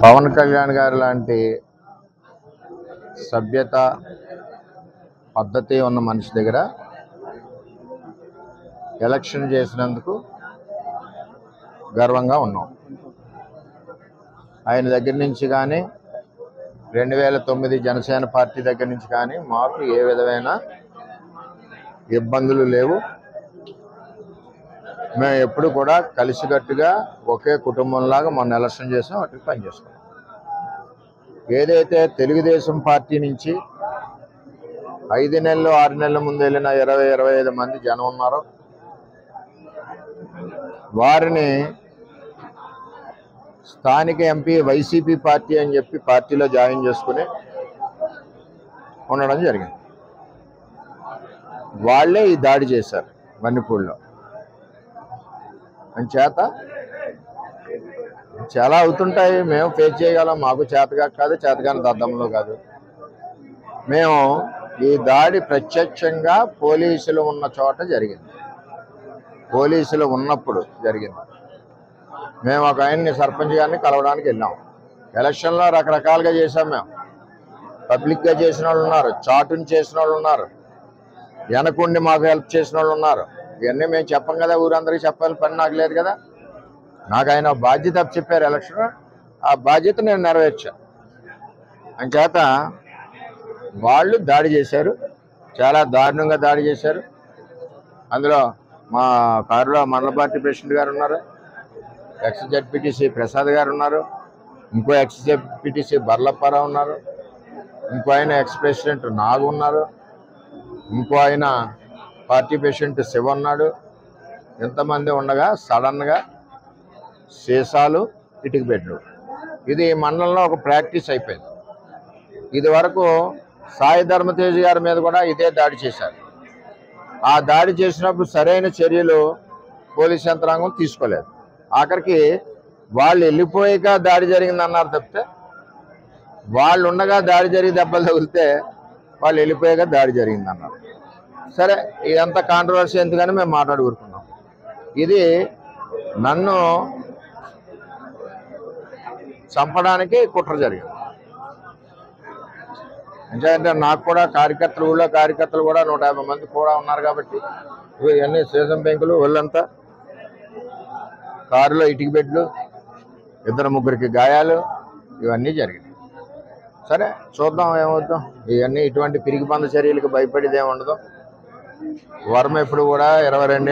పవన్ కళ్యాణ్ గారు లాంటి సభ్యత పద్ధతి ఉన్న మనిషి దగ్గర ఎలక్షన్ చేసినందుకు గర్వంగా ఉన్నాం. ఆయన దగ్గర నుంచి కానీ 2009 జనసేన పార్టీ దగ్గర నుంచి కానీ మాకు ఏ విధమైన ఇబ్బందులు లేవు. మేము ఎప్పుడు కూడా కలిసికట్టుగా ఒకే కుటుంబంలాగా మొన్న ఎలక్షన్ చేసాం, వాటికి పనిచేసుకున్నాం. ఏదైతే తెలుగుదేశం పార్టీ నుంచి 5 నెలలు 6 నెలల ముందు వెళ్ళిన 20-25 మంది జనం ఉన్నారో వారిని స్థానిక ఎంపీ వైసీపీ పార్టీ అని చెప్పి పార్టీలో జాయిన్ చేసుకుని ఉండడం జరిగింది. వాళ్ళే ఈ దాడి చేశారు వన్నిపూడిలో. చేత చాలా అవుతుంటాయి, మేము ఫేస్ చేయగలం. మాకు చేతగా కాదు, చేతగాని దద్దంలో కాదు. మేము ఈ దాడి ప్రత్యక్షంగా పోలీసులు ఉన్న చోట జరిగింది, పోలీసులు ఉన్నప్పుడు జరిగింది. మేము ఒక ఆయన్ని సర్పంచ్ గారిని కలవడానికి వెళ్ళాం. ఎలక్షన్లో రకరకాలుగా చేసాం. మేము పబ్లిక్గా చేసిన వాళ్ళు ఉన్నారు, చాటుని చేసిన వాళ్ళు ఉన్నారు, వెనకుండి మాకు హెల్ప్ చేసిన వాళ్ళు ఉన్నారు. ఇవన్నీ మేము చెప్పం కదా, ఊరందరికీ చెప్పాలి పని నాకు లేదు కదా. నాకు ఆయన బాధ్యత చెప్పారు ఎలక్షన్, ఆ బాధ్యత నేను నెరవేర్చా. అంచేత వాళ్ళు దాడి చేశారు, చాలా దారుణంగా దాడి చేశారు. అందులో మా కారులో మండల పార్టీ ప్రెసిడెంట్ గారు ఉన్నారు, ఎక్స్ జెడ్పీటీసీ ప్రసాద్ గారు ఉన్నారు, ఇంకో ఎక్స్ జెడ్పీటీసీ బర్లప్పారావు ఉన్నారు, ఇంకో ఆయన ఎక్స్ ప్రెసిడెంట్ నాగు ఉన్నారు, ఇంకో ఆయన పార్టీ ప్రెసిడెంట్ శివ ఉన్నాడు. ఎంతమంది ఉండగా సడన్గా సీసాలు, ఇటుక బెడ్లు, ఇది మండలంలో ఒక ప్రాక్టీస్ అయిపోయింది. ఇది వరకు సాయి ధర్మతేజ్ గారి మీద కూడా ఇదే దాడి చేశారు. ఆ దాడి చేసినప్పుడు సరైన చర్యలు పోలీస్ యంత్రాంగం తీసుకోలేదు. ఆఖరికి వాళ్ళు వెళ్ళిపోయాక దాడి జరిగింది అన్నారు తప్పితే, వాళ్ళు ఉండగా దాడి జరిగి దెబ్బలు తగిలితే వాళ్ళు వెళ్ళిపోయాక దాడి జరిగింది అన్నారు. సరే, ఇదంతా కాంట్రవర్సీ ఎందుకని మేము మాట్లాడుకుంటున్నాం. ఇది నన్ను చంపడానికి కుట్ర జరిగింది. ఎందుకంటే నాకు కూడా కార్యకర్తలు, ఊళ్ళో కార్యకర్తలు కూడా 150 మంది కూడా ఉన్నారు కాబట్టి ఇవన్నీ సీసం పెంకులు, ఒళ్ళంతా కారులో ఇటుక బెడ్లు, 2-3 గాయాలు, ఇవన్నీ జరిగినాయి. సరే చూద్దాం ఏమవుతాం. ఇవన్నీ ఇటువంటి పిరికి పంద చర్యలకు భయపడేది ఏమి ఉండదు. వర్మ ఎప్పుడు కూడా 22